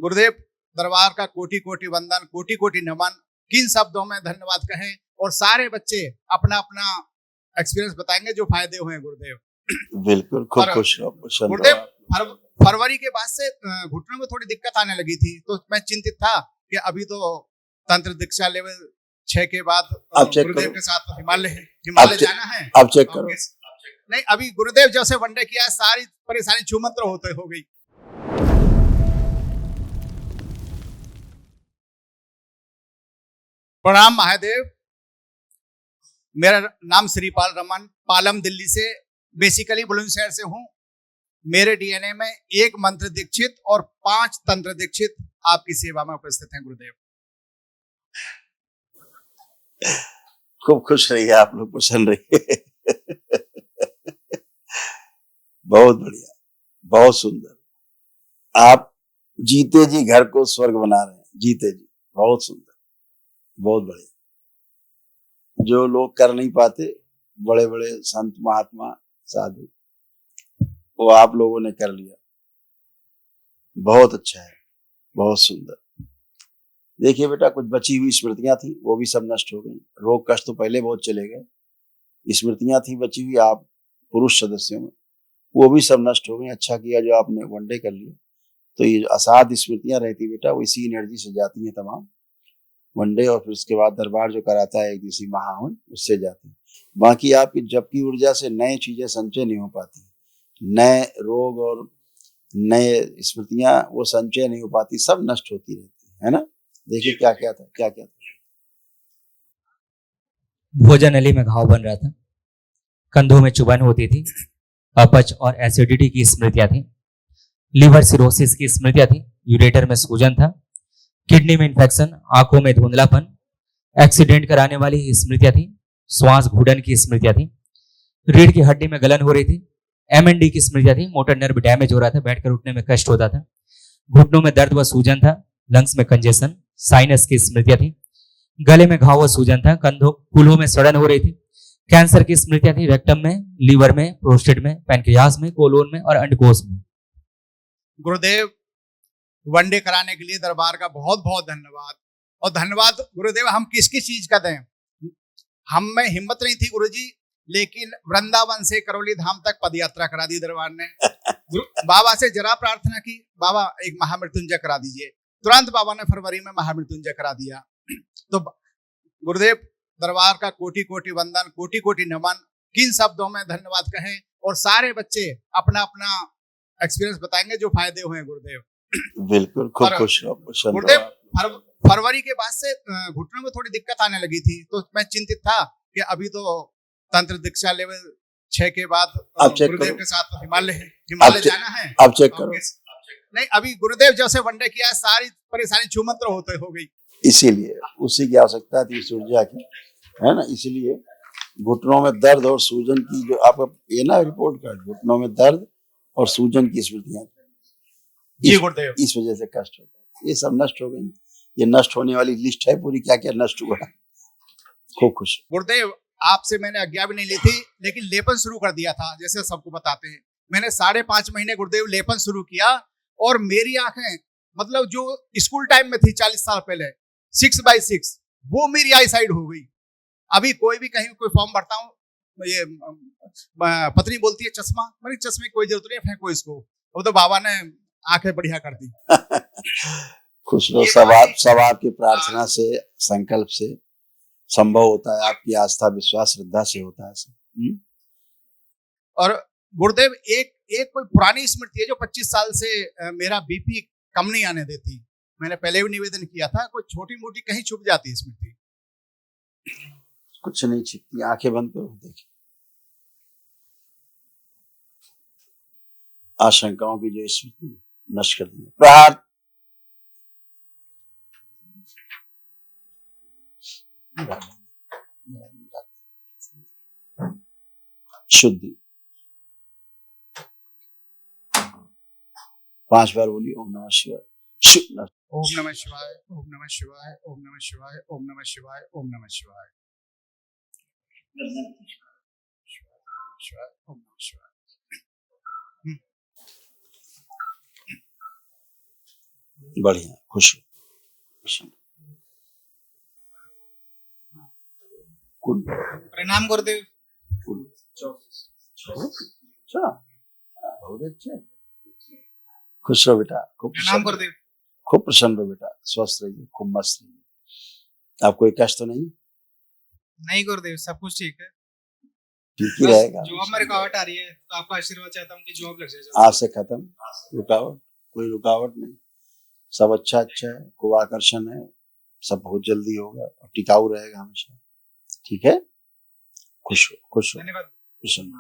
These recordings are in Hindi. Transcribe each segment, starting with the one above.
गुरुदेव दरबार का कोटि कोटि वंदन, कोटि कोटि नमन। किन शब्दों में धन्यवाद कहें, और सारे बच्चे अपना अपना एक्सपीरियंस बताएंगे जो फायदे हुए गुरुदेव। बिल्कुल, खूब खुश गुरुदेव फरवरी के बाद से घुटनों में थोड़ी दिक्कत आने लगी थी, तो मैं चिंतित था कि अभी तो तंत्र दीक्षा लेवल 6 के बाद गुरुदेव के साथ हिमालय जाना है। आप चेक करो। नहीं, अभी गुरुदेव जैसे वनडे किया, सारी परेशानी छूमंत्र होते हो गई। प्रणाम महादेव, मेरा नाम श्रीपाल रमन, पालम दिल्ली से, बेसिकली बुलंदशहर से हूं। मेरे डीएनए में 1 मंत्र दीक्षित और 5 तंत्र दीक्षित आपकी सेवा में उपस्थित हैं गुरुदेव। खूब खुश रहिए, आप लोग प्रसन्न रहिए। बहुत बढ़िया, बहुत सुंदर। आप जीते जी घर को स्वर्ग बना रहे हैं, जीते जी। बहुत सुंदर, बहुत बढ़िया। जो लोग कर नहीं पाते, बड़े बड़े संत महात्मा साधु, वो आप लोगों ने कर लिया। बहुत अच्छा है, बहुत सुंदर। देखिए बेटा, कुछ बची हुई स्मृतियां थी, वो भी सब नष्ट हो गई। रोग कष्ट तो पहले बहुत चले गए। स्मृतियां थी बची हुई आप पुरुष सदस्यों में, वो भी सब नष्ट हो गई। अच्छा किया जो आपने वनडे कर लिया। तो ये असाध्य स्मृतियां रहती बेटा, वो इसी एनर्जी से जाती हैं तमाम। वनडे और फिर उसके बाद दरबार जो कराता है एक दिवसीय महाहुन, उससे जाती है। बाकी आपकी जबकि ऊर्जा से नई चीजें संचय नहीं हो पाती, नए रोग और नए स्मृतियां वो संचय नहीं हो पाती, सब नष्ट होती रहती है ना। देखिए क्या क्या था, क्या क्या था। भोजन नली में घाव बन रहा था, कंधों में चुभन होती थी, अपच और एसिडिटी की स्मृतियां थी, लीवर सिरोसिस की स्मृतियां थी, यूरेटर में सूजन था, किडनी में इंफेक्शन, आंखों में धुंधलापन, एक्सीडेंट कराने वाली स्मृतियां थी, श्वास घुटन की स्मृतियां थी, रीढ़ की हड्डी में गलन हो रही थी, एमएनडी की स्मृतियां थी, मोटर नर्व डैमेज हो रहा था, बैठकर उठने में कष्ट होता था, घुटनों में दर्द व सूजन था, लंग्स में कंजेशन, साइनस की स्मृतियां थी, गले में घाव व सूजन था, कंधों कूल्हों में सड़न हो रही थी, कैंसर की स्मृतियां थी, रेक्टम में, लीवर में, प्रोस्टेट में, पैनक्रियास में, कोलोन में और अंडकोश में। गुरुदेव वनडे कराने के लिए दरबार का बहुत बहुत धन्यवाद। और धन्यवाद गुरुदेव हम किस किस चीज का दें, हम में हिम्मत नहीं थी गुरुजी, लेकिन वृंदावन से करौली धाम तक पद यात्रा करा दी दरबार ने। बाबा से जरा प्रार्थना की, बाबा एक महामृत्युंजय करा दीजिए। तुरंत बाबा ने फरवरी में महामृत्युंजय करा दिया। तो गुरुदेव दरबार का कोटि कोटि वंदन, कोटि कोटि नमन। किन शब्दों में धन्यवाद कहें, और सारे बच्चे अपना अपना एक्सपीरियंस बताएंगे जो फायदे हुए गुरुदेव। बिल्कुल, खूब खुश रहो गुरुदेव। फरवरी के बाद से घुटनों में थोड़ी दिक्कत आने लगी थी, तो मैं चिंतित था कि अभी तो तंत्र दीक्षा लेवल 6 के बाद गुरुदेव के साथ हिमालय जाना है। आप चेक करो। नहीं, अभी गुरुदेव जैसे वनडे किया, सारी परेशानी छूमंत्र होते हो गई। इसीलिए उसी की आवश्यकता थी, इस ऊर्जा की, है ना। इसलिए घुटनों में दर्द और सूजन की जो आपका ये ना रिपोर्ट कार्ड, घुटनों में दर्द और सूजन की स्मृतियां, इस वजह से कष्ट होता है। ये सब नष्ट हो गई। ये नष्ट होने वाली लिस्ट है पूरी, क्या क्या नष्ट हुआ। खूब खुश गुरुदेव। आपसे मैंने आज्ञा भी नहीं ली थी, लेकिन लेपन शुरू कर दिया था, जैसे सबको बताते हैं। मैंने 5.5 महीने गुरुदेव लेपन शुरू किया, और मेरी आंखें मतलब जो स्कूल टाइम में थी 40 साल पहले 6x6, वो मेरी आई साइड हो गई। अभी कोई भी कहीं कोई फॉर्म भरता हूँ, ये पत्नी बोलती है चश्मा, मेरी चश्मे की कोई जरूरत नहीं है, फेंको इसको। वो तो बाबा ने आंखें बढ़िया कर दी। खुश रहो। सब आपकी प्रार्थना से, संकल्प से संभव होता है, आपकी आस्था विश्वास श्रद्धा से होता है। और गुरुदेव एक कोई पुरानी स्मृति है जो 25 साल से मेरा बीपी कम नहीं आने देती। मैंने पहले भी निवेदन किया था, कोई छोटी मोटी कहीं छुप जाती है स्मृति। कुछ नहीं छिपती, आंखें बंद करो, देखिए आशंकाओं की जो स्मृति नष्ट कर दी। प्रहार शुद्धि 5 बार बोलिए, ओम नमः शिवाय। ओम नमः शिवाय, ओम नमः शिवाय, ओम नमः शिवाय, ओम नमः शिवाय, ओम नमः शिवाय, ओम नमः शिवाय। बढ़िया, खुश हो, खुश हो। गुड, प्रणाम गुरुदेव। गुड। अच्छा, बहुत अच्छा। खुश रहो बेटा, खूब प्रणाम प्रसन्न, गुरुदेव। खूब प्रसन्न रहो बेटा, स्वस्थ रहिए, खूब मस्त रहिए। आपको कोई कष्ट तो नहीं? नहीं गुरुदेव, सब कुछ ठीक है। ठीक ही बस रहेगा। जॉब में रुकावट आ रही है, तो आपका आशीर्वाद चाहता हूँ कि जॉब लग जाए जल्दी। आज से खत्म रुकावट, कोई रुकावट नहीं, सब अच्छा अच्छा है, कोई आकर्षण है, सब बहुत जल्दी होगा और टिकाऊ रहेगा हमेशा। ठीक है, खुश हो, खुश हो, धन्यवाद। प्रसन्न।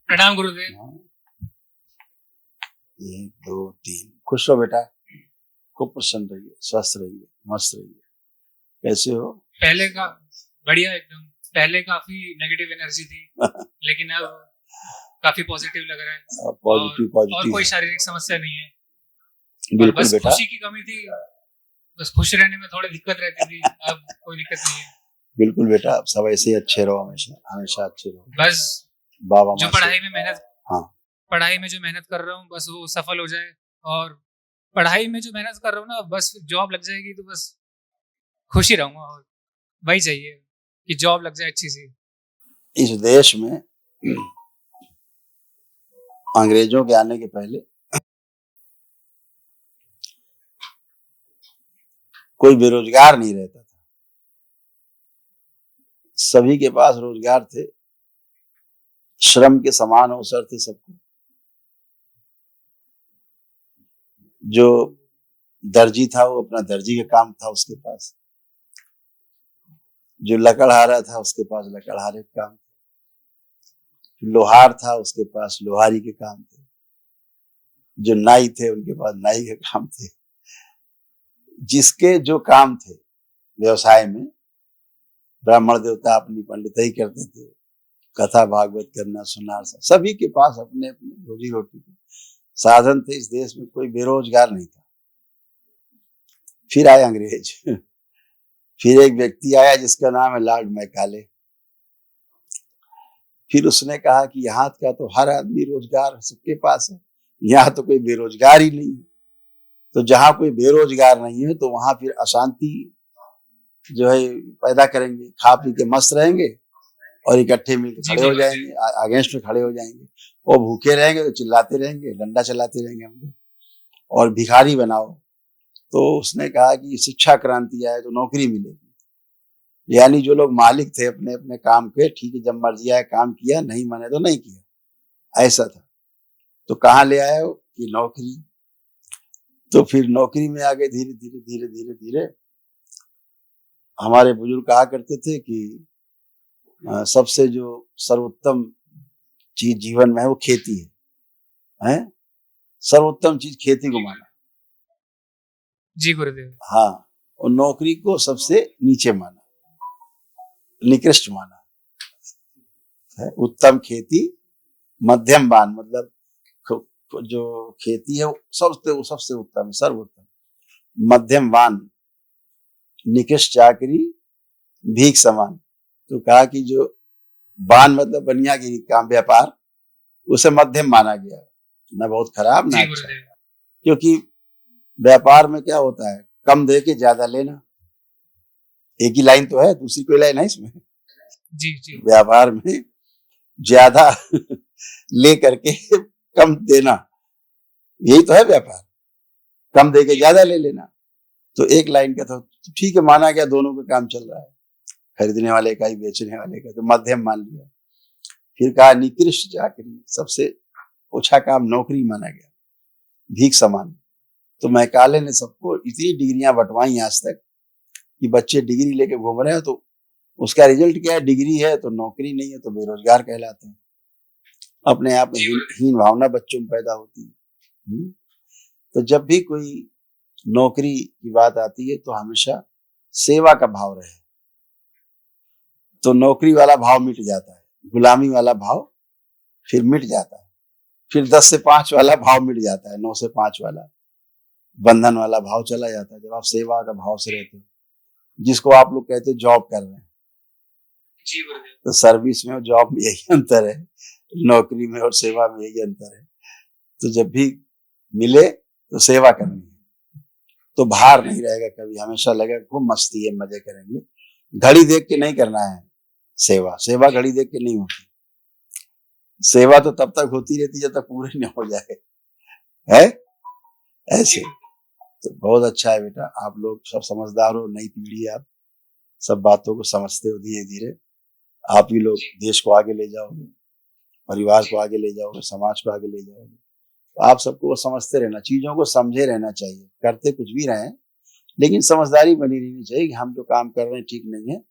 प्रणाम गुरुदेव। हाँ। 1 2 3, खुश रहो बेटा, खूब प्रसन्न रहिए, स्वस्थ रहिए, मस्त रहिए। कैसे हो? पहले का बढ़िया एकदम। पहले काफी नेगेटिव एनर्जी थी लेकिन अब काफी पॉजिटिव लग रहा है। पॉजिटिव और पॉजिटिव कोई है। शारीरिक समस्या नहीं है। और बिल्कुल बस बेटा, खुशी की कमी थी। बस खुश रहने में थोड़ी दिक्कत रहती थी, अब कोई दिक्कत नहीं है। बिल्कुल बेटा, आप सब ऐसे ही अच्छे रहो, हमेशा हमेशा अच्छे रहो। बस बाबा जो माँ से पढ़ाई में मेहनत हाँ। पढ़ाई में जो मेहनत कर रहा हूँ बस वो सफल हो जाए। और पढ़ाई में जो मेहनत कर रहा हूँ ना, बस जॉब लग जाएगी तो बस खुश ही रहूंगा। और वही चाहिए कि जॉब लग जाए अच्छी सी। इस देश में अंग्रेजों के आने के पहले कोई बेरोजगार नहीं रहता था, सभी के पास रोजगार थे, श्रम के समान अवसर थे सबको। जो दर्जी था वो अपना दर्जी का काम था उसके पास, जो लकड़हारा था उसके पास लकड़हारे का काम था, लोहार था उसके पास लोहारी के काम थे, जो नाई थे उनके पास नाई के काम थे। जिसके जो काम थे व्यवसाय में, ब्राह्मण देवता अपनी पंडिताई करते थे, कथा भागवत करना, सुनार, सभी के पास अपने अपने रोजी रोटी के साधन थे। इस देश में कोई बेरोजगार नहीं था। फिर आए अंग्रेज फिर एक व्यक्ति आया जिसका नाम है लॉर्ड मैकाले। फिर उसने कहा कि यहाँ का तो हर आदमी रोजगार सबके पास है, यहाँ तो कोई बेरोजगार ही नहीं है। तो जहाँ कोई बेरोजगार नहीं है तो वहां फिर अशांति जो है पैदा करेंगे, खा पी के मस्त रहेंगे और इकट्ठे मिलकर खड़े हो जाएंगे, अगेंस्ट में खड़े हो जाएंगे। वो भूखे रहेंगे तो चिल्लाते रहेंगे, डंडा चलाते रहेंगे हम लोग, और भिखारी बनाओ। तो उसने कहा कि शिक्षा क्रांति आए तो नौकरी मिलेगी। यानी जो लोग मालिक थे अपने अपने काम के, ठीक है, जब मर्जी आया काम किया, नहीं माने तो नहीं किया, ऐसा था। तो कहाँ ले आया वो कि नौकरी। तो फिर नौकरी में आगे धीरे धीरे धीरे धीरे धीरे हमारे बुजुर्ग कहा करते थे कि सबसे जो सर्वोत्तम चीज जीवन में है वो खेती है? सर्वोत्तम चीज खेती को माना। जी गुरुदेव। हाँ, और नौकरी को सबसे नीचे माना, निकृष्ट माना है। उत्तम खेती, मध्यम वान, मतलब जो खेती है वो सबसे उत्तम है, सर्वोत्तम। मध्यम वान, निकृष्ट चाकरी, भीख समान। तो कहा कि जो वान मतलब बनियागिरी काम, व्यापार, उसे मध्यम माना गया, ना बहुत खराब ना अच्छा। क्योंकि व्यापार में क्या होता है, कम दे के ज्यादा लेना। एक ही लाइन तो है, दूसरी कोई लाइन है इसमें? जी जी। व्यापार में ज्यादा ले करके कम देना, यही तो है व्यापार, कम दे के ज्यादा ले लेना। तो एक लाइन का तो ठीक है, माना गया, दोनों का काम चल रहा है, खरीदने वाले का ही बेचने वाले का, तो मध्यम मान लिया। फिर कहा निकृष्ट चाकरी, सबसे अच्छा काम नौकरी माना गया, भीख समान। तो मैकाले ने सबको इतनी डिग्रियां बंटवाई आज तक कि बच्चे डिग्री लेके घूम रहे हैं, तो उसका रिजल्ट क्या है? डिग्री है तो नौकरी नहीं है तो बेरोजगार कहलाते हैं। अपने आप में हीन भावना बच्चों में पैदा होती है। तो जब भी कोई नौकरी की बात आती है तो हमेशा सेवा का भाव रहे, तो नौकरी वाला भाव मिट जाता है, गुलामी वाला भाव फिर मिट जाता है, फिर 10 से 5 वाला भाव मिट जाता है, 9 से 5 वाला बंधन वाला भाव चला जाता है। जब आप सेवा का भाव से रहते हो, जिसको आप लोग कहते हो जॉब कर रहे हैं, तो सर्विस में और जॉब में यही अंतर है, नौकरी में और सेवा में यही अंतर है। तो जब भी मिले तो सेवा करनी है, तो भार नहीं रहेगा कभी, हमेशा लगेगा खूब मस्ती है, मजे करेंगे। घड़ी देख के नहीं करना है सेवा, सेवा घड़ी देख के नहीं होती, सेवा तो तब तक होती रहती जब तक पूरी नहीं हो जाए, है ऐसे। तो बहुत अच्छा है बेटा, आप लोग सब समझदार हो, नई पीढ़ी है, आप सब बातों को समझते हो, धीरे धीरे आप ही लोग देश को आगे ले जाओगे, परिवार को आगे ले जाओगे, समाज को आगे ले जाओगे। तो आप सबको वो समझते रहना, चीजों को समझे रहना चाहिए, करते कुछ भी रहें लेकिन समझदारी बनी रहनी चाहिए कि हम जो काम कर रहे हैं ठीक नहीं है,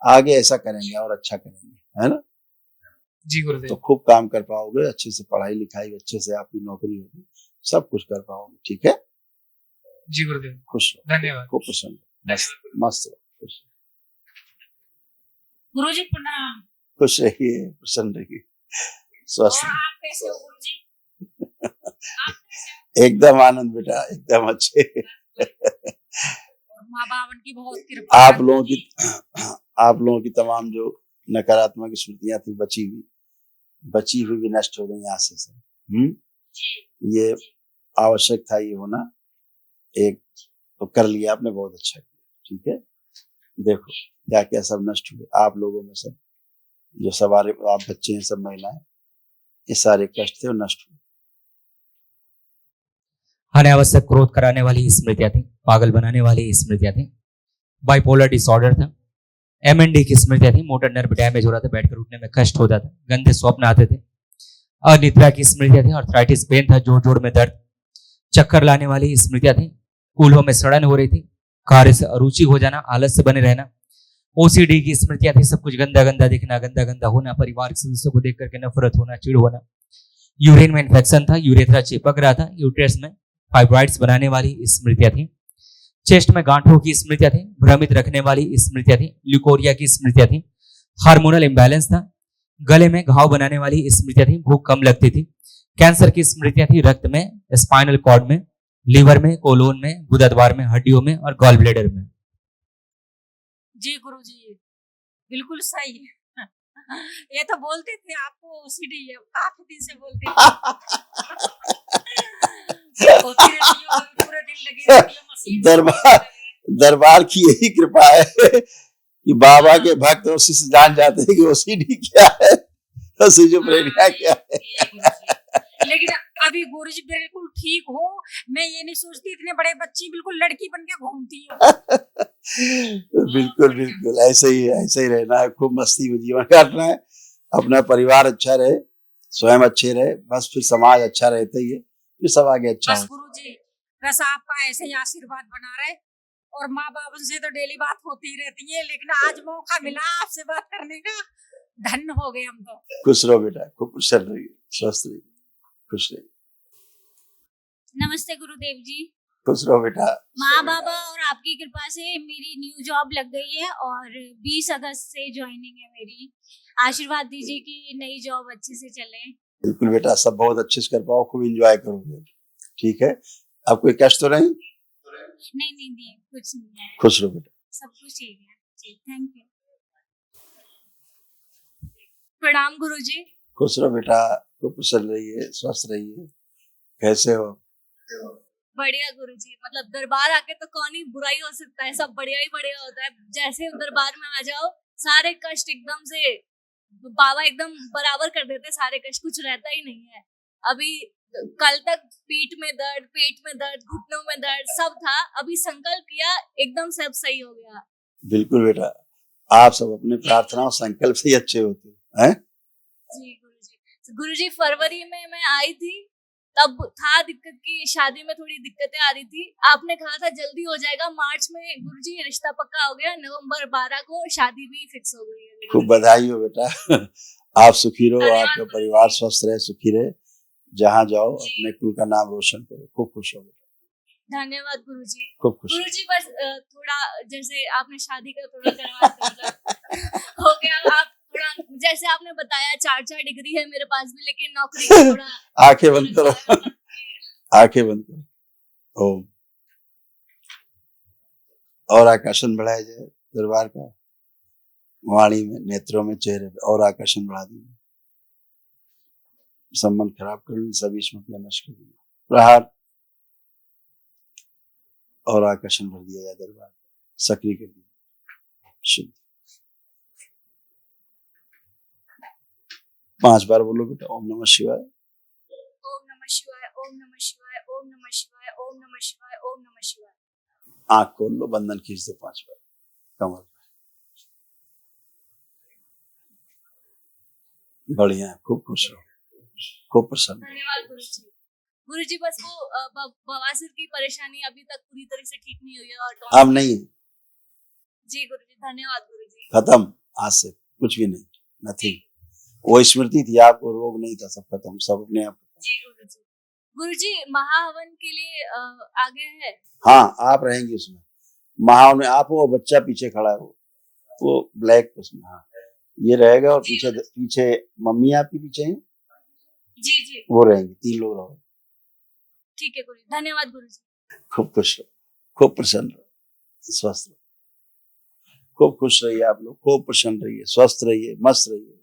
आगे ऐसा करेंगे और अच्छा करेंगे, है ना। जी तो गुरुदेव। खूब काम कर पाओगे, अच्छे से पढ़ाई लिखाई, अच्छे से आपकी नौकरी होगी, सब कुछ कर पाओगे, ठीक है। जी गुरुदेव, खुश रहो, धन्यवाद। खूब प्रसन्न, मस्त मस्त रहो, खुश गुरुजी प्रणाम। खुश रहिए, प्रसन्न रहिए, स्वस्थ और रहिए। आप कैसे हो गुरुजी? आप कैसे एकदम आनंद बेटा, एकदम अच्छे। हो? और माँ बाप की बहुत कृपा है आप लोगों गुरुजी। की आप लोगों की तमाम जो नकारात्मक स्मृतियां थी बची हुई भी नष्ट हो गई यहाँ से सब। जी ये आवश्यक था, ये होना एक तो कर लिया आपने, बहुत अच्छा किया, ठीक है। देखो क्या क्या सब नष्ट हुए आप लोगों में, सब जो सवारे आप बच्चे हैं, सब महिलाएं, ये सारे कष्ट थे वो नष्ट हुए। अनावश्यक क्रोध कराने वाली स्मृतियां थी, पागल बनाने वाली स्मृतियां थी, बाइपोलर डिसऑर्डर था, MND की स्मृतियां थी, मोटर नर्व डैमेज हो रहा था, बैठकर उठने में कष्ट होता था, गंदे स्वप्न आते थे, अनिद्रा की स्मृतियां थी, आर्थराइटिस पेन था, जोड़ जोड़ में दर्द, चक्कर लाने वाली स्मृतियां थी, कूल्हों में सड़न हो रही थी, कार्य से अरुचि हो जाना, आलस से बने रहना, OCD की स्मृतियां थी, सब कुछ गंदा गंदा दिखना, गंदा गंदा होना, परिवार के सदस्यों को देख करके नफरत होना, चिड़ होना, यूरिन में इन्फेक्शन था, यूरेथ्रा चिपक रहा था, यूट्रस में फाइब्रॉइड्स बनाने वाली स्मृतियां थी, चेस्ट में गांठों की स्मृतियां थी, भ्रमित रखने वाली स्मृतियां थी, ल्यूकोरिया की स्मृतियां थी, हार्मोनल इम्बैलेंस था, गले में घाव बनाने वाली स्मृतियां थी, भूख कम लगती थी, कैंसर की स्मृतियां थी, रक्त में, स्पाइनल कॉर्ड में, लीवर में, कोलोन में, गुदाद्वार में, हड्डियों में और गॉल ब्लैडर में। जी गुरुजी बिल्कुल सही है। ये तो बोलते थे आपको OCD है, काफी दिन से बोलते थे। होती रहती है, पूरे दिन लगी रहती है मशीन से। दरबार की यही कृपा है कि बाबा के भक्त उसी से जान जाते हैं कि OCD क्या है, सिजोफ्रेनिया क्या है। लेकिन अभी गुरुजी बिल्कुल ठीक हो, मैं ये नहीं सोचती इतने बड़े बच्ची बिल्कुल लड़की बन के घूमती है। बिल्कुल बिल्कुल ऐसे ही रहना है, खूब मस्ती में जीवन काटना है, अपना परिवार अच्छा रहे, स्वयं अच्छे रहे, बस फिर समाज अच्छा रहता ही है, फिर सब आगे अच्छा बस हो। गुरुजी बस आपका ऐसे ही आशीर्वाद बना रहे, और माँ बाप से तो डेली बात होती रहती है, लेकिन आज मौका मिला आपसे बात करने का, धन्य हो गए हम तो। खुश रहो बेटा, खूब प्रसन्न रहिए, स्वस्थ रहिए, खुश रहिए। नमस्ते गुरुदेव जी। खुश रहो बेटा। माँ बाबा और आपकी कृपा से मेरी न्यू जॉब लग गई है और 20 अगस्त से ज्वाइनिंग है मेरी। आशीर्वाद दीजिए कि नई जॉब अच्छे से चले। बिल्कुल बेटा, सब बहुत अच्छे से कर पाओ, खूब एंजॉय करोगे, ठीक है। अब कोई कष्ट तो नहीं? नहीं कुछ नहीं है, खुश रहो बेटा। सब कुछ ठीक है जी, थैंक यू। प्रणाम गुरुजी। खुश रहो बेटा, खूब प्रसन्न रहिए, स्वस्थ रहिए। कैसे हो? बढ़िया गुरुजी, मतलब दरबार आके तो कौन ही बुरा ही हो सकता है, सब बढ़िया ही बढ़िया होता है। जैसे दरबार में आ जाओ सारे कष्ट एकदम से बाबा एकदम बराबर कर देते, सारे कष्ट, कुछ रहता ही नहीं है। अभी कल तक पीठ में दर्द, पेट में दर्द, घुटनों में दर्द सब था, अभी संकल्प किया एकदम सब सही हो गया। बिल्कुल बेटा, आप सब अपने प्रार्थनाओं संकल्प से ही अच्छे होते हैं। जी गुरुजी। गुरुजी फरवरी में मैं आई थी, तब था दिक्कत की शादी में थोड़ी दिक्कतें आ रही थी, आपने कहा था जल्दी हो जाएगा, मार्च में गुरुजी रिश्ता पक्का हो गया, नवंबर 12 को शादी भी फिक्स हो गई है। खूब बधाई हो बेटा। आप सुखी रहो, आपका परिवार स्वस्थ रहे, सुखी रहे, जहाँ जाओ अपने कुल का नाम रोशन करो, खूब खुश हो बेटा। धन्यवाद गुरुजी। खूब खुश गुरुजी बस थोड़ा जैसे आपने शादी का थोड़ा करवा मतलब हो गया, आप थोड़ा जैसे आपने बताया 4 डिग्री है मेरे पास भी, लेकिन नौकरी का थोड़ा आंखें बंद करो, आंखें बंद करो। ओम। और आकर्षण बढ़ाया जाए दरबार का, वाणी में, नेत्रों में, चेहरे पे और आकर्षण बढ़ा दीजिए। संबंध खराब कर ली, सभी स्मृतियां नष्ट कर दी। प्रहार। और आकर्षण भर दिया जाए दरबार में, सक्रिय कर दिया। शुद्ध 5 बार बोलो बेटा, ओम नमः शिवाय। ओम नमः शिवाय, ओम नमः शिवाय, ओम नमः शिवाय, ओम नमः शिवाय, ओम नमः शिवाय। आंख खोल लो, बंधन खींच दो 5 बार कमर पे। बढ़िया, खूब खुश रहो, खूब प्रसन्न। धन्यवाद गुरुजी। गुरुजी बस वो बवासीर की परेशानी अभी तक पूरी तरह से ठीक नहीं हुई है और अब नहीं, जी गुरुजी, धन्यवाद गुरुजी। खत्म, आज से कुछ भी नहीं, नथिंग। वो स्मृति थी, आपको रोग नहीं था, सब खत्म, सब अपने आप। जी गुरुजी। गुरुजी महाहवन के लिए आगे है? हाँ, आप रहेंगे उसमें, महाव में आप हो और बच्चा पीछे खड़ा है, वो ब्लैक उसमें। हाँ, ये रहेगा और पीछे पीछे मम्मी आपकी पीछे हैं, जी जी, वो रहेंगे, 3 लोग रहो। ठीक है गुरुजी, धन्यवाद गुरुजी। खूब खुश रहो, खूब प्रसन्न रहो, स्वस्थ रहो, खूब खुश रहिए आप लोग, खूब प्रसन्न रहिए, स्वस्थ रहिए, मस्त रहिए।